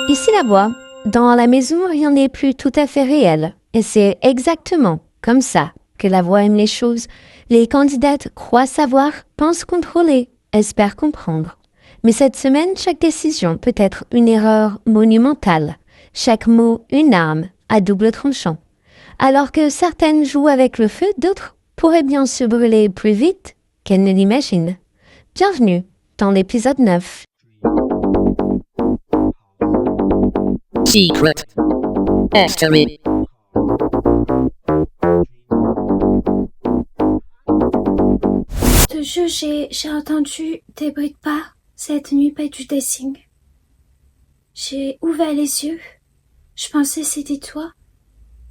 Ici la voix. Dans la maison, rien n'est plus tout à fait réel. Et c'est exactement comme ça que la voix aime les choses. Les candidates croient savoir, pensent contrôler, espèrent comprendre. Mais cette semaine, chaque décision peut être une erreur monumentale. Chaque mot, une arme à double tranchant. Alors que certaines jouent avec le feu, d'autres pourraient bien se brûler plus vite qu'elles ne l'imaginent. Bienvenue dans l'épisode 9. Secret History. Je te jure, j'ai entendu des bruits de pas cette nuit près du dressing. J'ai ouvert les yeux. Je pensais que c'était toi.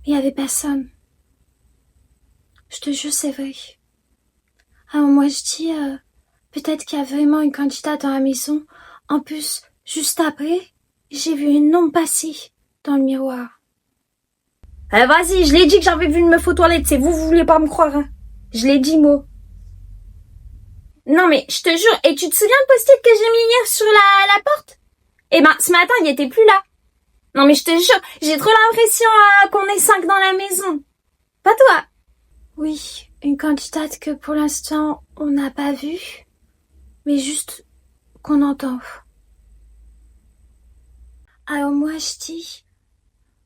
Mais il n'y avait personne. Je te jure, c'est vrai. Alors moi, je dis, peut-être qu'il y a vraiment une candidate dans la maison. En plus, juste après, j'ai vu une ombre passer dans le miroir. Vas-y, je l'ai dit que j'avais vu une meuf aux toilettes. C'est vous voulez pas me croire, hein. Je l'ai dit, moi. Non mais, je te jure, et tu te souviens le post-it que j'ai mis hier sur la porte? Eh ben, ce matin, il était plus là. Non mais je te jure, j'ai trop l'impression qu'on est 5 dans la maison. Pas toi? Oui, une candidate que pour l'instant, on n'a pas vue, mais juste qu'on entend. Alors moi, je dis,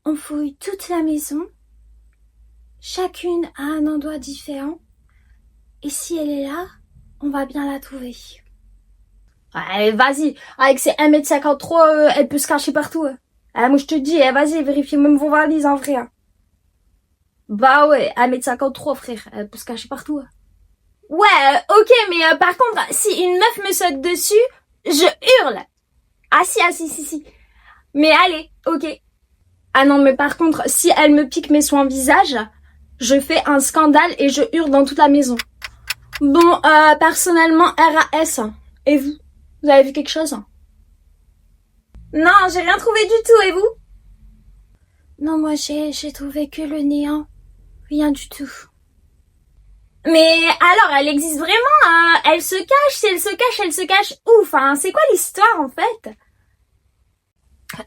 on fouille toute la maison, chacune à un endroit différent, et si elle est là, on va bien la trouver. Allez, vas-y, avec ses 1m53, elle peut se cacher partout. Moi je te dis, vas-y, vérifiez même vos valises en frère. Bah ouais, 1m53 frère, elle peut se cacher partout. Ouais, ok, mais par contre, si une meuf me saute dessus, je hurle. Ah si. Mais allez, ok. Ah non, mais par contre, si elle me pique mes soins visage, je fais un scandale et je hurle dans toute la maison. Bon, personnellement, RAS. Et vous? Vous avez vu quelque chose? Non, j'ai rien trouvé du tout, et vous? Non, moi j'ai trouvé que le néant. Rien du tout. Mais alors, elle existe vraiment, elle se cache, si elle se cache où? Enfin, c'est quoi l'histoire en fait?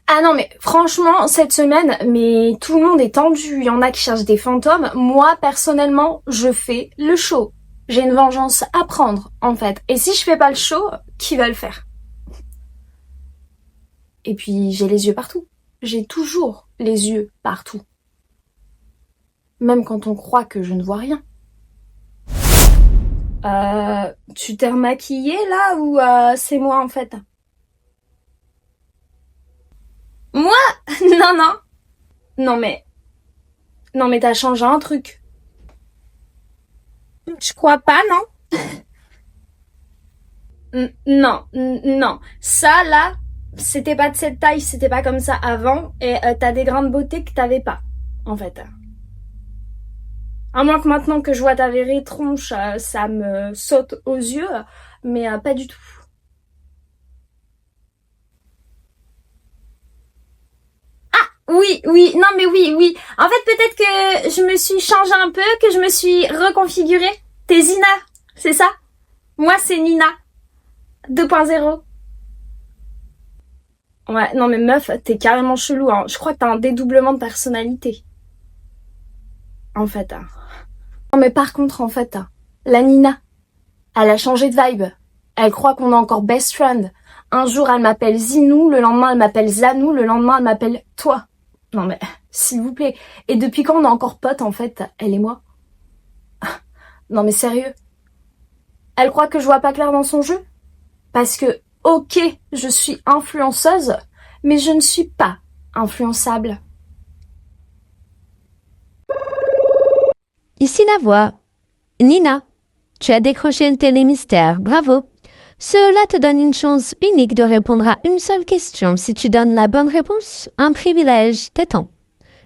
Ah non mais franchement, cette semaine, mais tout le monde est tendu, il y en a qui cherchent des fantômes. Moi, personnellement, je fais le show. J'ai une vengeance à prendre, en fait. Et si je fais pas le show, qui va le faire? Et puis, j'ai les yeux partout. J'ai toujours les yeux partout. Même quand on croit que je ne vois rien. Tu t'es remaquillée, là, ou c'est moi, en fait? Moi? Non. Non, mais t'as changé un truc. Je crois pas, non? Non. Ça, là, c'était pas de cette taille, c'était pas comme ça avant, et t'as des grains de beauté que t'avais pas, en fait. À moins que maintenant que je vois ta vraie tronche, ça me saute aux yeux, mais pas du tout. Oui, non mais oui. En fait, peut-être que je me suis changée un peu, que je me suis reconfigurée. T'es Zina, c'est ça? Moi, c'est Nina. 2.0. Ouais, non mais meuf, t'es carrément chelou, hein. Je crois que t'as un dédoublement de personnalité. En fait, hein. Non mais par contre, en fait, la Nina, elle a changé de vibe. Elle croit qu'on est encore best friend. Un jour, elle m'appelle Zinou, le lendemain, elle m'appelle Zanou, le lendemain, elle m'appelle toi. Non mais, s'il vous plaît. Et depuis quand on est encore potes, en fait, elle et moi? Non mais sérieux. Elle croit que je vois pas clair dans son jeu? Parce que, ok, je suis influenceuse, mais je ne suis pas influençable. Ici la voix. Nina, tu as décroché le télémystère, bravo. Cela te donne une chance unique de répondre à une seule question. Si tu donnes la bonne réponse, un privilège t'attend.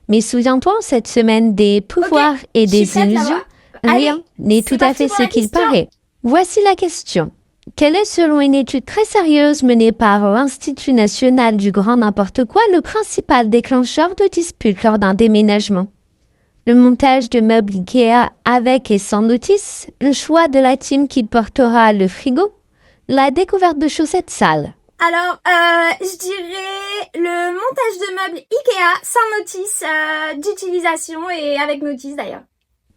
Mais souviens-toi, cette semaine des pouvoirs et des illusions, rien n'est tout à fait ce qu'il paraît. Voici la question. Quel est, selon une étude très sérieuse menée par l'Institut national du grand n'importe quoi, le principal déclencheur de dispute lors d'un déménagement? Le montage de meubles Ikea avec et sans notice, le choix de la team qui portera le frigo, la découverte de chaussettes sales. Alors, je dirais le meuble Ikea sans notice d'utilisation et avec notice d'ailleurs.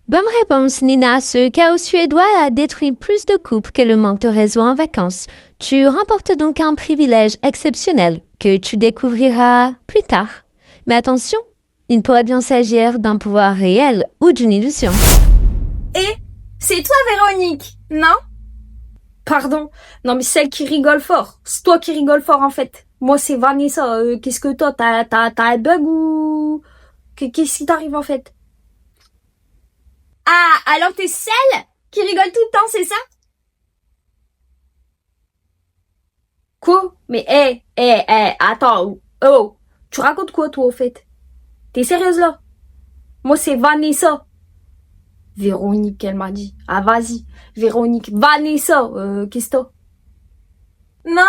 Bonne réponse, Nina. Ce chaos suédois a détruit plus de couples que le manque de réseau en vacances. Tu remportes donc un privilège exceptionnel que tu découvriras plus tard. Mais attention, il pourrait bien s'agir d'un pouvoir réel ou d'une illusion. Et c'est toi, Véronique, non? Pardon. Non, mais celle qui rigole fort. C'est toi qui rigole fort, en fait. Moi, c'est Vanessa. Qu'est-ce que toi, t'as un bug ou... Qu'est-ce qui t'arrive, en fait? Ah, alors t'es celle qui rigole tout le temps, c'est ça? Quoi? Mais, attends. Oh, tu racontes quoi, toi, au fait? T'es sérieuse, là? Moi, c'est Vanessa. Véronique, elle m'a dit. Ah, vas-y. Véronique. Vanessa, qu'est-ce que t'as? Non,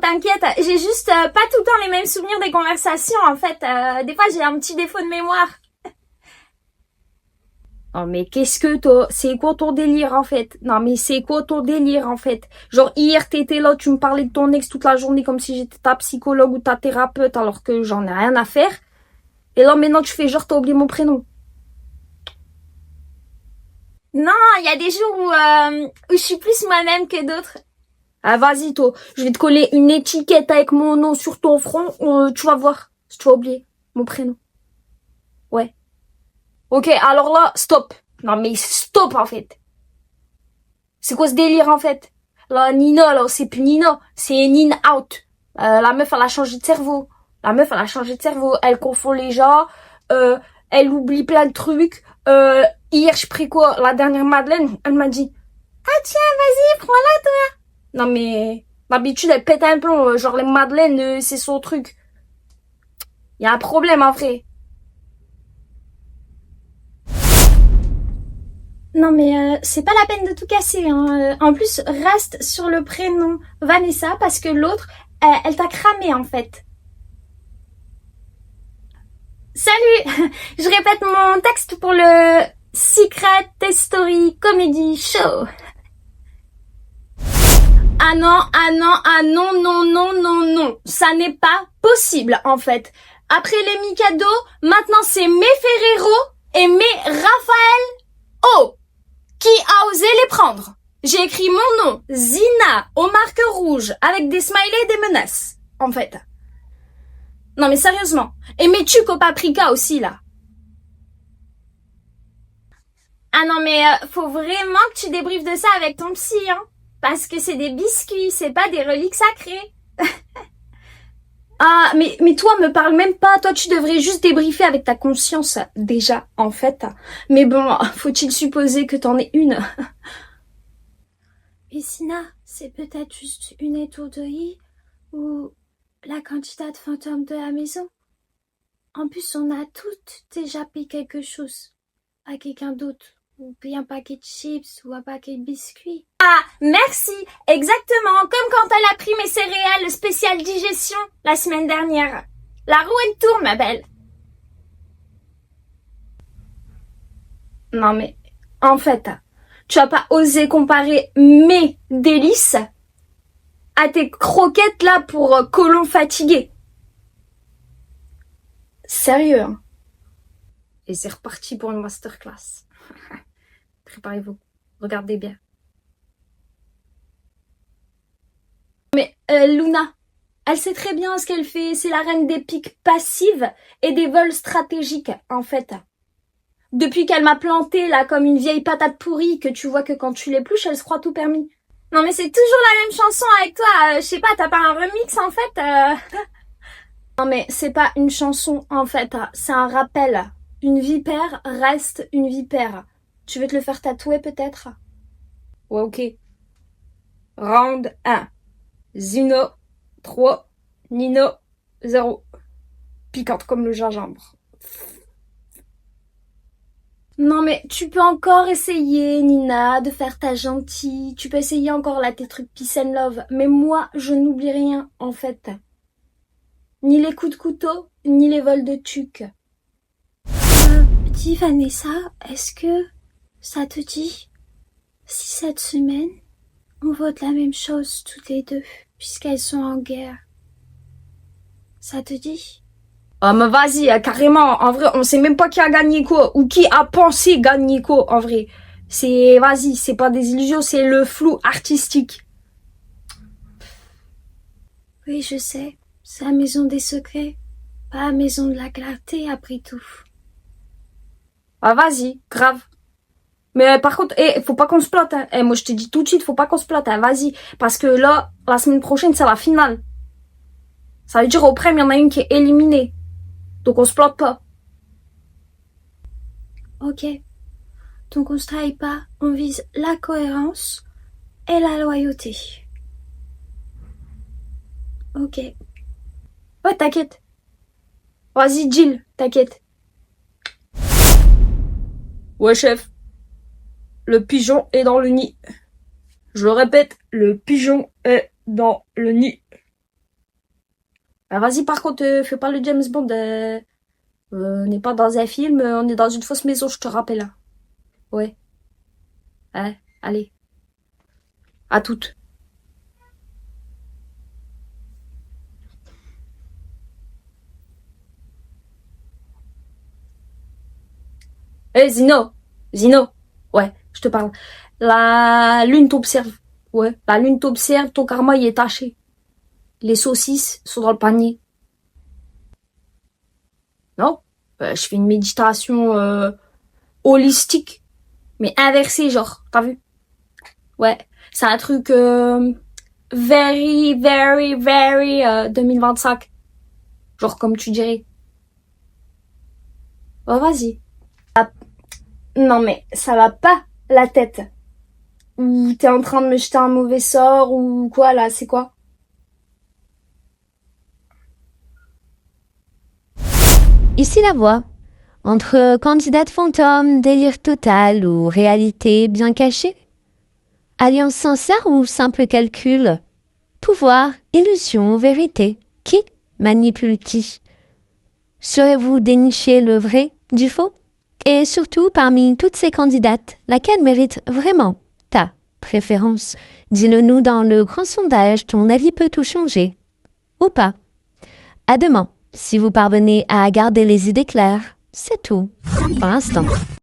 t'inquiète. J'ai juste pas tout le temps les mêmes souvenirs des conversations, en fait. Des fois, j'ai un petit défaut de mémoire. Oh, mais qu'est-ce que toi? C'est quoi ton délire, en fait? Non, mais c'est quoi ton délire, en fait? Genre, hier, t'étais là, tu me parlais de ton ex toute la journée comme si j'étais ta psychologue ou ta thérapeute alors que j'en ai rien à faire. Et là, maintenant, tu fais genre, t'as oublié mon prénom. Non, il y a des jours où je suis plus moi-même que d'autres. Ah, vas-y, toi. Je vais te coller une étiquette avec mon nom sur ton front. Tu vas voir. Si tu vas oublier mon prénom. Ouais. Ok, alors là, stop. Non, mais stop, en fait. C'est quoi ce délire, en fait? Là, Nina, là, c'est plus Nina. C'est Nina out. La meuf, elle a changé de cerveau. Elle confond les gens. Elle oublie plein de trucs. Hier, je pris quoi? La dernière Madeleine, elle m'a dit, Ah tiens, vas-y, prends-la toi. non mais, d'habitude, elle pète un plomb. Genre, les madeleines, c'est son truc. Y a un problème, en vrai. Non mais c'est pas la peine de tout casser. Hein. En plus, reste sur le prénom Vanessa parce que l'autre, elle t'a cramé en fait. Salut. Je répète mon texte pour le Secret Story Comedy Show. Ah non. Ça n'est pas possible, en fait. Après les Mikado, maintenant c'est mes Ferrero et mes Raphaël O. Qui a osé les prendre? J'ai écrit mon nom, Zina, au marqueur rouge, avec des smileys et des menaces, en fait. Non mais sérieusement. Et mes tucs au paprika aussi, là. Ah non mais faut vraiment que tu débriefes de ça avec ton psy, hein. Parce que c'est des biscuits, c'est pas des reliques sacrées. Ah, mais toi, me parle même pas. Toi, tu devrais juste débriefer avec ta conscience, déjà, en fait. Mais bon, faut-il supposer que t'en aies une? Et Sina, c'est peut-être juste une étourderie ou la candidate fantôme de la maison. En plus, on a toutes déjà payé quelque chose à quelqu'un d'autre. Ou payé un paquet de chips ou un paquet de biscuits. Ah, merci. Exactement. Comme quand elle a pris mes céréales spéciales digestion la semaine dernière. La roue, elle tourne, ma belle. Non, mais, en fait, tu as pas osé comparer mes délices à tes croquettes, là, pour colons fatigués. Sérieux, hein. Et c'est reparti pour une masterclass. Préparez-vous. Regardez bien. Mais Luna, elle sait très bien ce qu'elle fait. C'est la reine des piques passives et des vols stratégiques, en fait. Depuis qu'elle m'a plantée, là, comme une vieille patate pourrie, que tu vois que quand tu l'épluches, elle se croit tout permis. Non mais c'est toujours la même chanson avec toi. Je sais pas, t'as pas un remix en fait Non mais c'est pas une chanson, en fait. C'est un rappel. Une vipère reste une vipère. Tu veux te le faire tatouer, peut-être? Ouais, ok. Round 1. Zino, 3, Nino, 0. Piquante comme le gingembre. Non mais tu peux encore essayer, Nina, de faire ta gentille. Tu peux essayer encore là tes trucs peace and love. Mais moi, je n'oublie rien, en fait. Ni les coups de couteau, ni les vols de tuc. Dis Vanessa, est-ce que ça te dit si cette semaine on vote la même chose toutes les deux puisqu'elles sont en guerre? Ça te dit? Ah, mais vas-y, carrément, en vrai, on sait même pas qui a gagné quoi, ou qui a pensé gagner quoi, en vrai. Vas-y, c'est pas des illusions, c'est le flou artistique. Oui, je sais. C'est la maison des secrets, pas la maison de la clarté, après tout. Ah, vas-y, grave. Mais par contre, faut pas qu'on se plotte, hein. Moi, je te dis tout de suite, faut pas qu'on se plotte, hein. Vas-y. Parce que là, la semaine prochaine, c'est la finale. Ça veut dire au prime, il y en a une qui est éliminée. Donc, on se plotte pas. Ok. Donc on se trahit pas, on vise la cohérence et la loyauté. Ok. Ouais, t'inquiète. Vas-y, Jill, t'inquiète. Ouais, chef. Le pigeon est dans le nid. Je le répète, le pigeon est dans le nid. Ah, vas-y, par contre, fais pas le James Bond. On n'est pas dans un film, on est dans une fausse maison, je te rappelle. Hein. Ouais. Ouais, allez. À toutes. Zino. Zino. Ouais, je te parle. La lune t'observe. Ouais, la lune t'observe, ton karma il est taché. Les saucisses sont dans le panier. Non? Je fais une méditation holistique, mais inversée, genre, t'as vu? Ouais, c'est un truc very, very, very 2025. Genre, comme tu dirais. Oh, vas-y. Non, mais ça va pas, la tête. Ou t'es en train de me jeter un mauvais sort, ou quoi, là, c'est quoi? Ici la voix. Entre candidate fantôme, délire total ou réalité bien cachée? Alliance sincère ou simple calcul? Pouvoir, illusion ou vérité? Qui manipule qui? Saurez-vous dénicher le vrai du faux? Et surtout, parmi toutes ces candidates, laquelle mérite vraiment ta préférence? Dis-le nous dans le grand sondage, ton avis peut tout changer. Ou pas. À demain, si vous parvenez à garder les idées claires. C'est tout, pour l'instant.